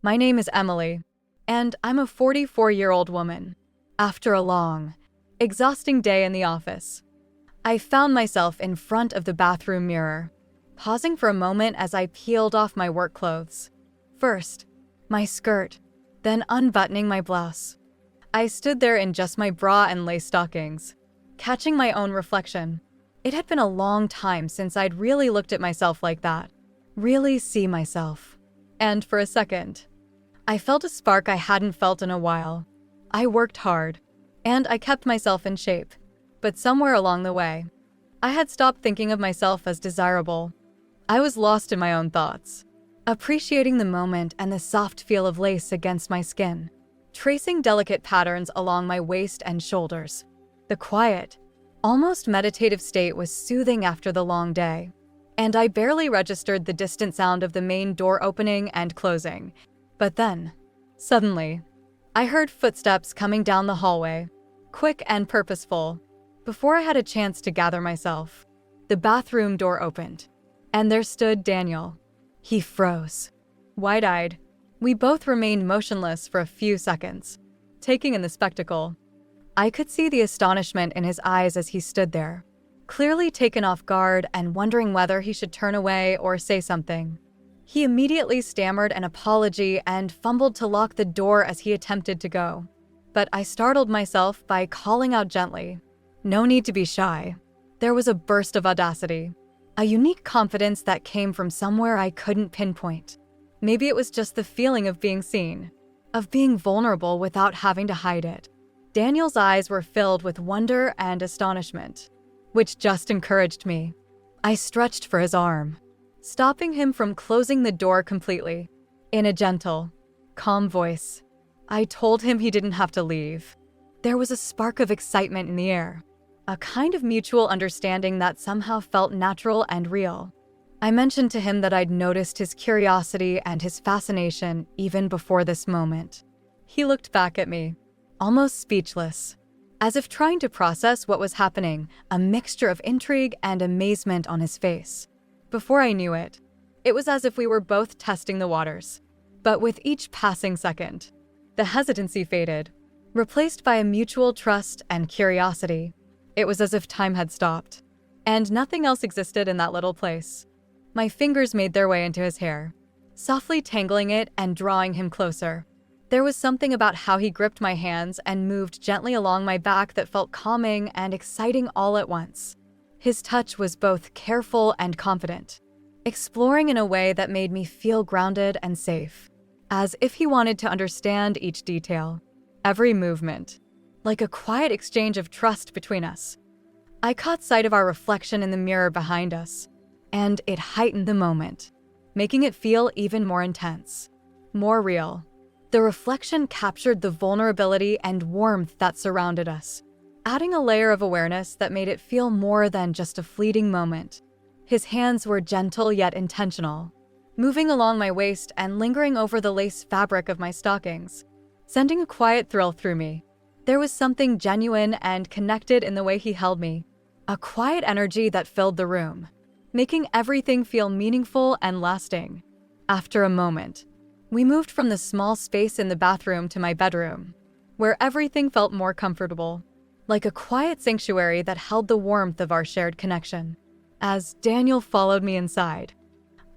My name is Emily, and I'm a 44-year-old woman. After a long, exhausting day in the office, I found myself in front of the bathroom mirror, pausing for a moment as I peeled off my work clothes. First, my skirt, then unbuttoning my blouse. I stood there in just my bra and lace stockings, catching my own reflection. It had been a long time since I'd really looked at myself like that, really see myself. And for a second, I felt a spark I hadn't felt in a while. I worked hard, and I kept myself in shape, but somewhere along the way, I had stopped thinking of myself as desirable. I was lost in my own thoughts, appreciating the moment and the soft feel of lace against my skin, tracing delicate patterns along my waist and shoulders. The quiet, almost meditative state was soothing after the long day, and I barely registered the distant sound of the main door opening and closing. But then, suddenly, I heard footsteps coming down the hallway, quick and purposeful. Before I had a chance to gather myself, the bathroom door opened, and there stood Daniel. He froze, wide-eyed. We both remained motionless for a few seconds, taking in the spectacle. I could see the astonishment in his eyes as he stood there, clearly taken off guard and wondering whether he should turn away or say something. He immediately stammered an apology and fumbled to lock the door as he attempted to go. But I startled myself by calling out gently, "No need to be shy." There was a burst of audacity, a unique confidence that came from somewhere I couldn't pinpoint. Maybe it was just the feeling of being seen, of being vulnerable without having to hide it. Daniel's eyes were filled with wonder and astonishment, which just encouraged me. I stretched for his arm, stopping him from closing the door completely. In a gentle, calm voice, I told him he didn't have to leave. There was a spark of excitement in the air, a kind of mutual understanding that somehow felt natural and real. I mentioned to him that I'd noticed his curiosity and his fascination even before this moment. He looked back at me, almost speechless, as if trying to process what was happening, a mixture of intrigue and amazement on his face. Before I knew it, it was as if we were both testing the waters. But with each passing second, the hesitancy faded, replaced by a mutual trust and curiosity. It was as if time had stopped, and nothing else existed in that little place. My fingers made their way into his hair, softly tangling it and drawing him closer. There was something about how he gripped my hands and moved gently along my back that felt calming and exciting all at once. His touch was both careful and confident, exploring in a way that made me feel grounded and safe, as if he wanted to understand each detail, every movement, like a quiet exchange of trust between us. I caught sight of our reflection in the mirror behind us, and it heightened the moment, making it feel even more intense, more real. The reflection captured the vulnerability and warmth that surrounded us, adding a layer of awareness that made it feel more than just a fleeting moment. His hands were gentle yet intentional, moving along my waist and lingering over the lace fabric of my stockings, sending a quiet thrill through me. There was something genuine and connected in the way he held me, a quiet energy that filled the room, making everything feel meaningful and lasting. After a moment, we moved from the small space in the bathroom to my bedroom, where everything felt more comfortable, like a quiet sanctuary that held the warmth of our shared connection. As Daniel followed me inside,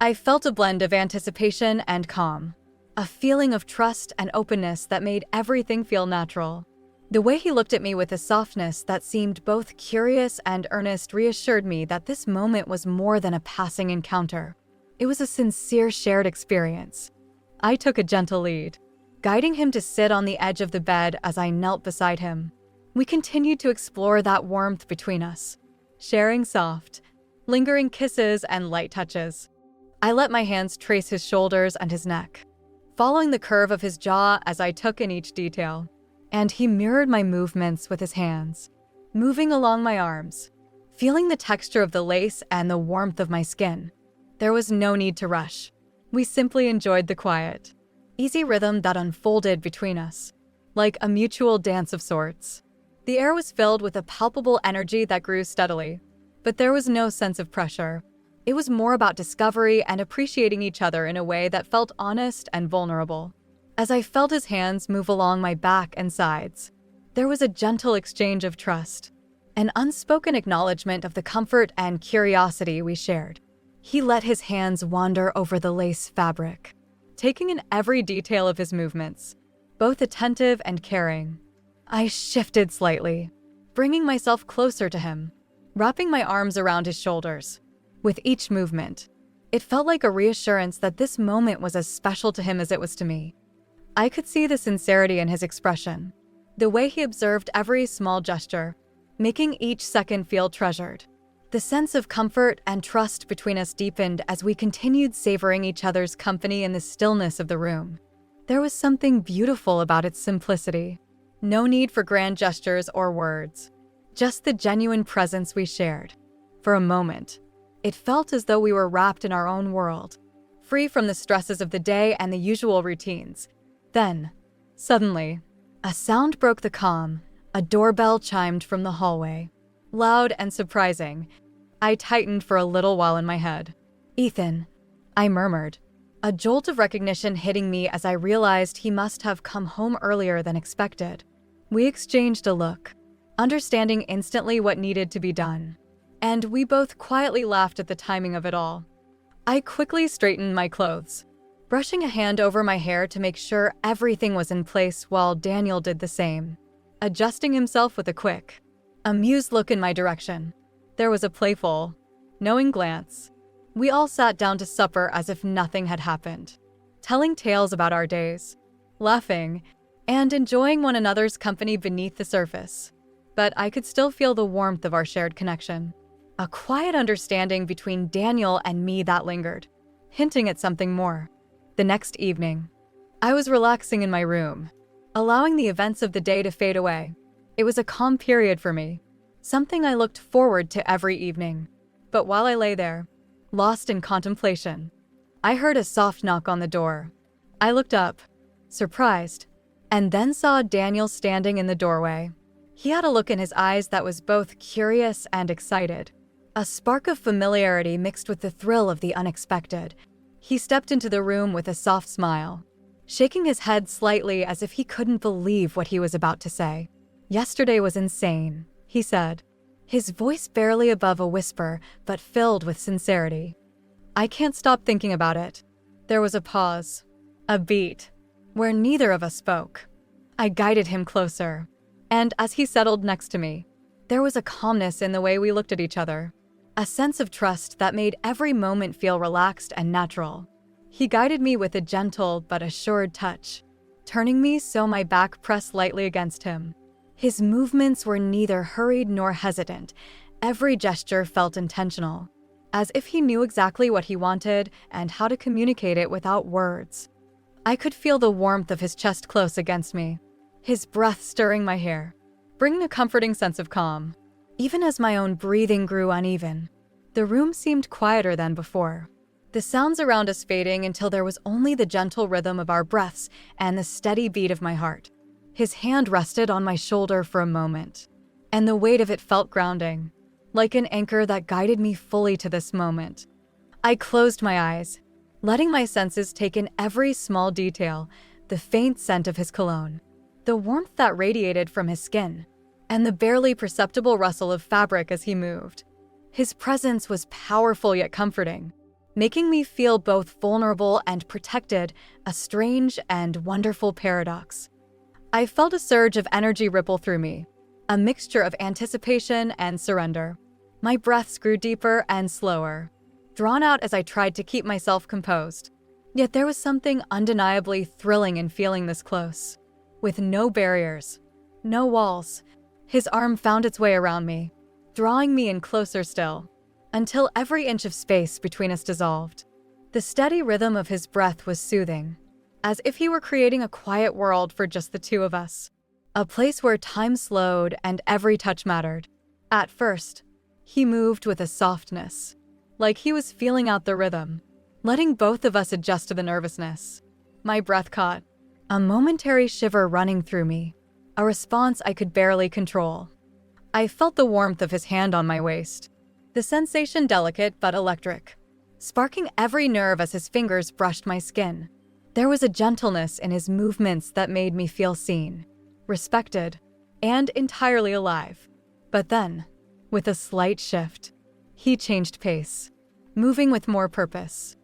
I felt a blend of anticipation and calm, a feeling of trust and openness that made everything feel natural. The way he looked at me with a softness that seemed both curious and earnest reassured me that this moment was more than a passing encounter. It was a sincere shared experience. I took a gentle lead, guiding him to sit on the edge of the bed as I knelt beside him. We continued to explore that warmth between us, sharing soft, lingering kisses and light touches. I let my hands trace his shoulders and his neck, following the curve of his jaw as I took in each detail. And he mirrored my movements with his hands, moving along my arms, feeling the texture of the lace and the warmth of my skin. There was no need to rush. We simply enjoyed the quiet, easy rhythm that unfolded between us, like a mutual dance of sorts. The air was filled with a palpable energy that grew steadily, but there was no sense of pressure. It was more about discovery and appreciating each other in a way that felt honest and vulnerable. As I felt his hands move along my back and sides, there was a gentle exchange of trust, an unspoken acknowledgement of the comfort and curiosity we shared. He let his hands wander over the lace fabric, taking in every detail of his movements, both attentive and caring. I shifted slightly, bringing myself closer to him, wrapping my arms around his shoulders. With each movement, it felt like a reassurance that this moment was as special to him as it was to me. I could see the sincerity in his expression, the way he observed every small gesture, making each second feel treasured. The sense of comfort and trust between us deepened as we continued savoring each other's company in the stillness of the room. There was something beautiful about its simplicity. No need for grand gestures or words, just the genuine presence we shared. For a moment, it felt as though we were wrapped in our own world, free from the stresses of the day and the usual routines. Then, suddenly, a sound broke the calm. A doorbell chimed from the hallway. Loud and surprising, I tightened for a little while in my head. "Ethan," I murmured, a jolt of recognition hitting me as I realized he must have come home earlier than expected. We exchanged a look, understanding instantly what needed to be done, and we both quietly laughed at the timing of it all. I quickly straightened my clothes, brushing a hand over my hair to make sure everything was in place while Daniel did the same, adjusting himself with a quick, amused look in my direction. There was a playful, knowing glance. We all sat down to supper as if nothing had happened, telling tales about our days, laughing, and enjoying one another's company beneath the surface. But I could still feel the warmth of our shared connection, a quiet understanding between Daniel and me that lingered, hinting at something more. The next evening, I was relaxing in my room, allowing the events of the day to fade away. It was a calm period for me, something I looked forward to every evening. But while I lay there, lost in contemplation, I heard a soft knock on the door. I looked up, surprised, and then saw Daniel standing in the doorway. He had a look in his eyes that was both curious and excited, a spark of familiarity mixed with the thrill of the unexpected. He stepped into the room with a soft smile, shaking his head slightly as if he couldn't believe what he was about to say. "Yesterday was insane," he said, his voice barely above a whisper but filled with sincerity. "I can't stop thinking about it." There was a pause, a beat, where neither of us spoke. I guided him closer, and as he settled next to me, there was a calmness in the way we looked at each other, a sense of trust that made every moment feel relaxed and natural. He guided me with a gentle but assured touch, turning me so my back pressed lightly against him. His movements were neither hurried nor hesitant. Every gesture felt intentional, as if he knew exactly what he wanted and how to communicate it without words. I could feel the warmth of his chest close against me, his breath stirring my hair, bringing a comforting sense of calm. Even as my own breathing grew uneven, the room seemed quieter than before, the sounds around us fading until there was only the gentle rhythm of our breaths and the steady beat of my heart. His hand rested on my shoulder for a moment, and the weight of it felt grounding, like an anchor that guided me fully to this moment. I closed my eyes, letting my senses take in every small detail, the faint scent of his cologne, the warmth that radiated from his skin, and the barely perceptible rustle of fabric as he moved. His presence was powerful yet comforting, making me feel both vulnerable and protected, a strange and wonderful paradox. I felt a surge of energy ripple through me, a mixture of anticipation and surrender. My breaths grew deeper and slower, drawn out as I tried to keep myself composed. Yet there was something undeniably thrilling in feeling this close. With no barriers, no walls, his arm found its way around me, drawing me in closer still, until every inch of space between us dissolved. The steady rhythm of his breath was soothing, as if he were creating a quiet world for just the two of us, a place where time slowed and every touch mattered. At first, he moved with a softness, like he was feeling out the rhythm, letting both of us adjust to the nervousness. My breath caught, a momentary shiver running through me, a response I could barely control. I felt the warmth of his hand on my waist, the sensation delicate but electric, sparking every nerve as his fingers brushed my skin. There was a gentleness in his movements that made me feel seen, respected, and entirely alive. But then, with a slight shift, he changed pace, moving with more purpose.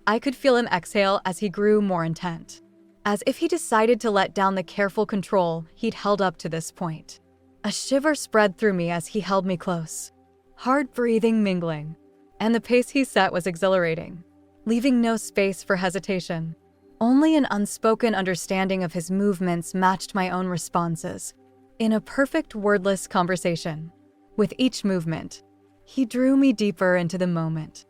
I could feel him exhale as he grew more intent, as if he decided to let down the careful control he'd held up to this point. A shiver spread through me as he held me close, hard breathing mingling, and the pace he set was exhilarating, leaving no space for hesitation. Only an unspoken understanding of his movements matched my own responses, in a perfect wordless conversation. With each movement, he drew me deeper into the moment.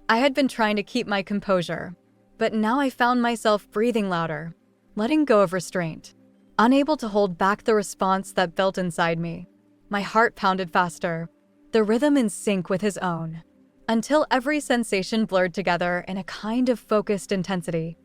I had been trying to keep my composure, but now I found myself breathing louder, letting go of restraint, unable to hold back the response that built inside me. My heart pounded faster, the rhythm in sync with his own, until every sensation blurred together in a kind of focused intensity.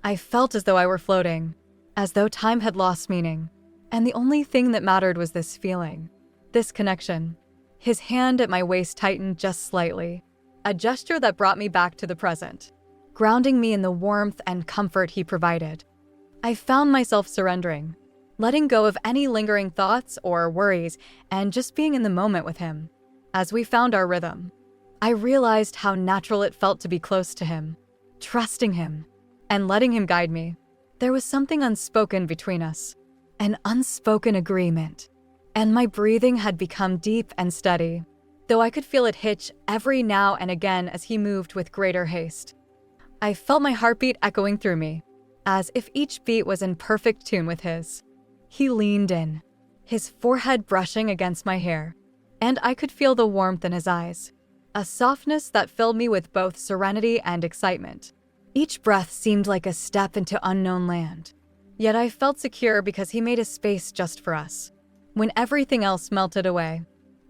I felt as though I were floating, as though time had lost meaning, and the only thing that mattered was this feeling, this connection. His hand at my waist tightened just slightly, a gesture that brought me back to the present, grounding me in the warmth and comfort he provided. I found myself surrendering, letting go of any lingering thoughts or worries, and just being in the moment with him. As we found our rhythm, I realized how natural it felt to be close to him, trusting him, and letting him guide me. There was something unspoken between us, an unspoken agreement, and my breathing had become deep and steady, though I could feel it hitch every now and again as he moved with greater haste. I felt my heartbeat echoing through me, as if each beat was in perfect tune with his. He leaned in, his forehead brushing against my hair, and I could feel the warmth in his eyes, a softness that filled me with both serenity and excitement. Each breath seemed like a step into unknown land, yet I felt secure because he made a space just for us. When everything else melted away,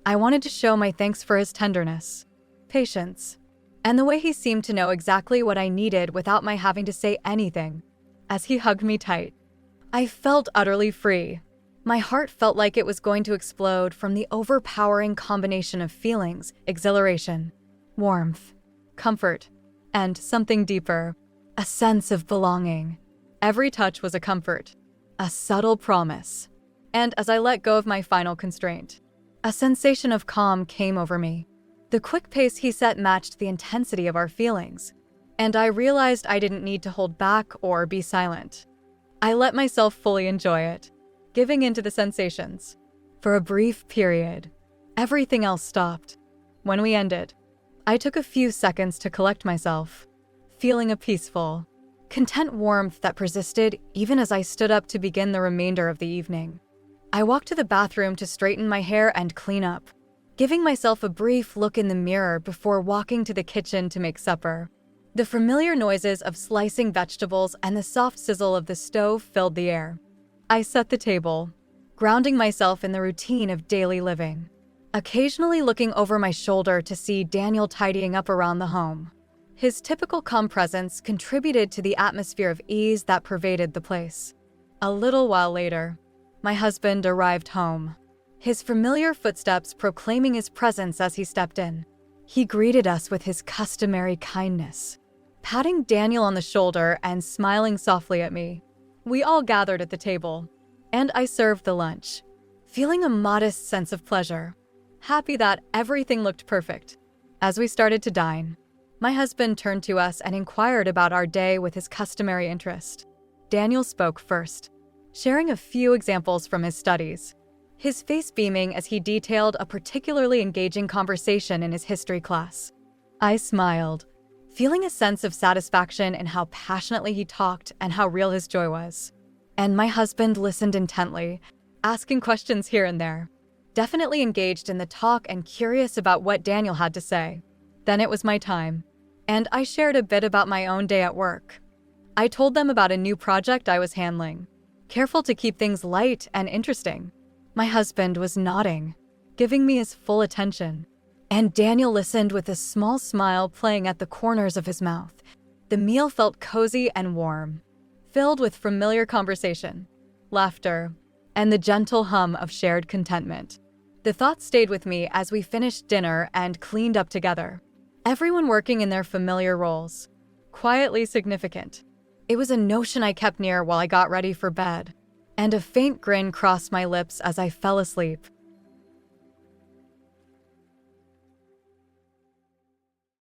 I wanted to show my thanks for his tenderness, patience, and the way he seemed to know exactly what I needed without my having to say anything. As he hugged me tight, I felt utterly free. My heart felt like it was going to explode from the overpowering combination of feelings, exhilaration, warmth, comfort, and something deeper, a sense of belonging. Every touch was a comfort, a subtle promise. And as I let go of my final constraint, a sensation of calm came over me. The quick pace he set matched the intensity of our feelings, and I realized I didn't need to hold back or be silent. I let myself fully enjoy it, giving into the sensations. For a brief period, everything else stopped. When we ended, I took a few seconds to collect myself, feeling a peaceful, content warmth that persisted even as I stood up to begin the remainder of the evening. I walked to the bathroom to straighten my hair and clean up, giving myself a brief look in the mirror before walking to the kitchen to make supper. The familiar noises of slicing vegetables and the soft sizzle of the stove filled the air. I set the table, grounding myself in the routine of daily living, occasionally looking over my shoulder to see Daniel tidying up around the home. His typical calm presence contributed to the atmosphere of ease that pervaded the place. A little while later, my husband arrived home, his familiar footsteps proclaiming his presence as he stepped in. He greeted us with his customary kindness, patting Daniel on the shoulder and smiling softly at me. We all gathered at the table, and I served the lunch, feeling a modest sense of pleasure, happy that everything looked perfect. As we started to dine, my husband turned to us and inquired about our day with his customary interest. Daniel spoke first, sharing a few examples from his studies, his face beaming as he detailed a particularly engaging conversation in his history class. I smiled, feeling a sense of satisfaction in how passionately he talked and how real his joy was. And my husband listened intently, asking questions here and there, definitely engaged in the talk and curious about what Daniel had to say. Then it was my time, and I shared a bit about my own day at work. I told them about a new project I was handling, careful to keep things light and interesting. My husband was nodding, giving me his full attention, and Daniel listened with a small smile playing at the corners of his mouth. The meal felt cozy and warm, filled with familiar conversation, laughter, and the gentle hum of shared contentment. The thought stayed with me as we finished dinner and cleaned up together. Everyone working in their familiar roles. Quietly significant. It was a notion I kept near while I got ready for bed, and a faint grin crossed my lips as I fell asleep.